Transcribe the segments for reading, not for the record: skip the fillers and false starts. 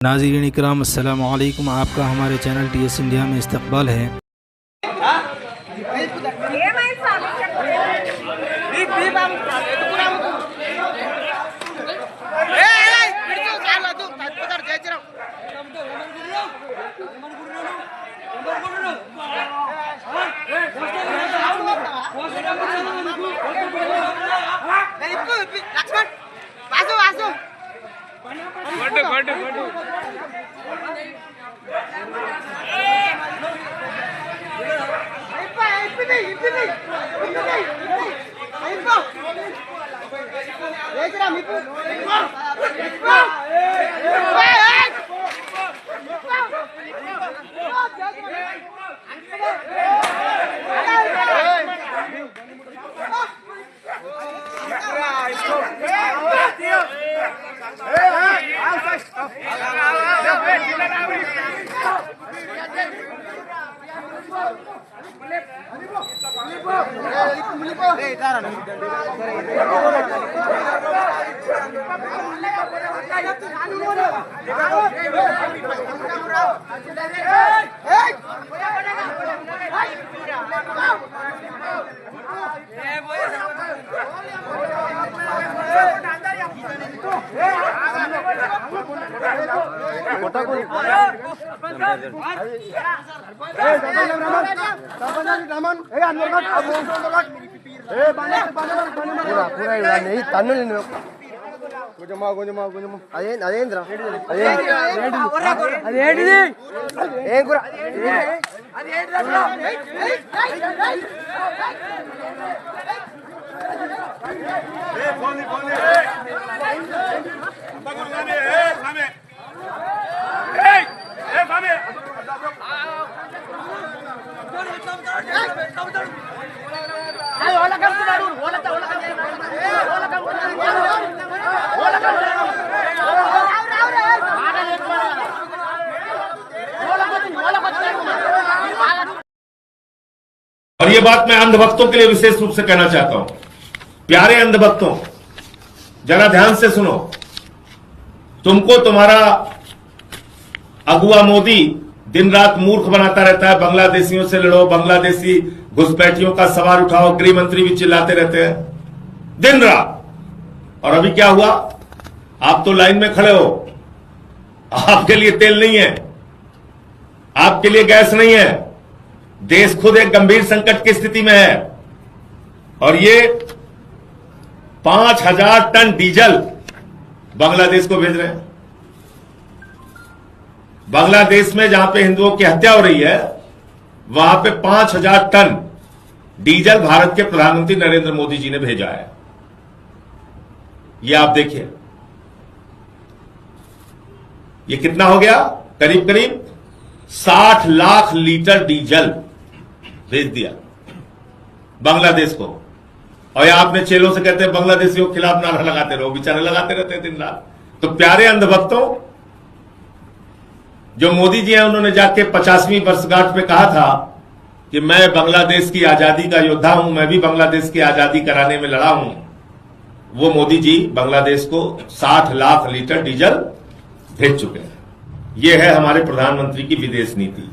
नाज़रीन इकराम अस्सलामु अलैकुम। आपका हमारे चैनल TS इंडिया में इस्तकबाल है। और ये बात मैं अंधभक्तों के लिए विशेष रूप से कहना चाहता हूं। प्यारे अंधभक्तों, जरा ध्यान से सुनो। तुमको तुम्हारा अगुआ मोदी दिन रात मूर्ख बनाता रहता है। बांग्लादेशियों से लड़ो, बांग्लादेशी घुसपैठियों का सवाल उठाओ, गृह मंत्री भी चिल्लाते रहते हैं दिन रात। और अभी क्या हुआ? आप तो लाइन में खड़े हो, आपके लिए तेल नहीं है, आपके लिए गैस नहीं है। देश खुद एक गंभीर संकट की स्थिति में है और ये 5000 टन डीजल बांग्लादेश को भेज रहे हैं। बांग्लादेश में जहां पे हिंदुओं की हत्या हो रही है, वहां पे 5000 टन डीजल भारत के प्रधानमंत्री नरेंद्र मोदी जी ने भेजा है। ये आप देखिए, ये कितना हो गया? करीब करीब 60 लाख लीटर डीजल भेज दिया बांग्लादेश को। और ये आपने चेलों से कहते हैं बांग्लादेशियों के खिलाफ नारा लगाते रहो, बेचारे लगाते रहते हैं दिन रात। तो प्यारे अंधभक्तों, जो मोदी जी हैं उन्होंने जाके 50वीं वर्षगांठ पे कहा था कि मैं बांग्लादेश की आजादी का योद्धा हूं, मैं भी बांग्लादेश की आजादी कराने में लड़ा हूं। वो मोदी जी बांग्लादेश को 60 लाख लीटर डीजल भेज चुके हैं। ये है हमारे प्रधानमंत्री की विदेश नीति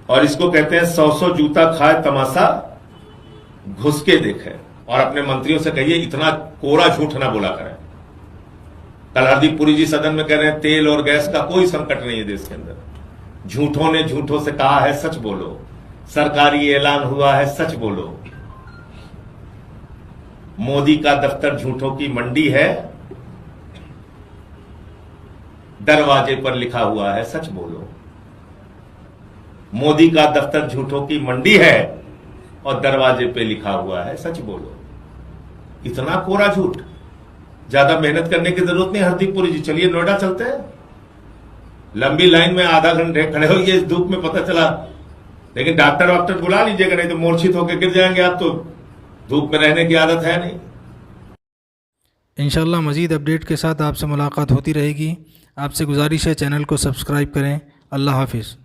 और इसको कहते हैं 100 जूता खाए तमाशा घुस के देखे। और अपने मंत्रियों से कहिए इतना कोरा झूठ ना बोला करें। कल हरदीप पुरी जी सदन में कह रहे हैं तेल और गैस का कोई संकट नहीं है देश के अंदर। झूठों ने झूठों से कहा है सच बोलो, सरकारी ऐलान हुआ है सच बोलो। मोदी का दफ्तर झूठों की मंडी है, दरवाजे पर लिखा हुआ है सच बोलो। मोदी का दफ्तर झूठों की मंडी है और दरवाजे पे लिखा हुआ है सच बोलो। इतना कोरा झूठ, ज्यादा मेहनत करने की जरूरत नहीं। हरदीप पुरी जी, चलिए नोएडा चलते हैं। लंबी लाइन में आधा घंटे खड़े होइए, इस धूप में पता चला। लेकिन डॉक्टर वॉक्टर बुला लीजिएगा, नहीं तो मूर्छित होकर गिर जाएंगे आप। तो धूप में रहने की आदत है नहीं। इंशाअल्लाह मज़ीद अपडेट के साथ आपसे मुलाकात होती रहेगी। आपसे गुजारिश है चैनल को सब्सक्राइब करें। अल्लाह हाफिज़।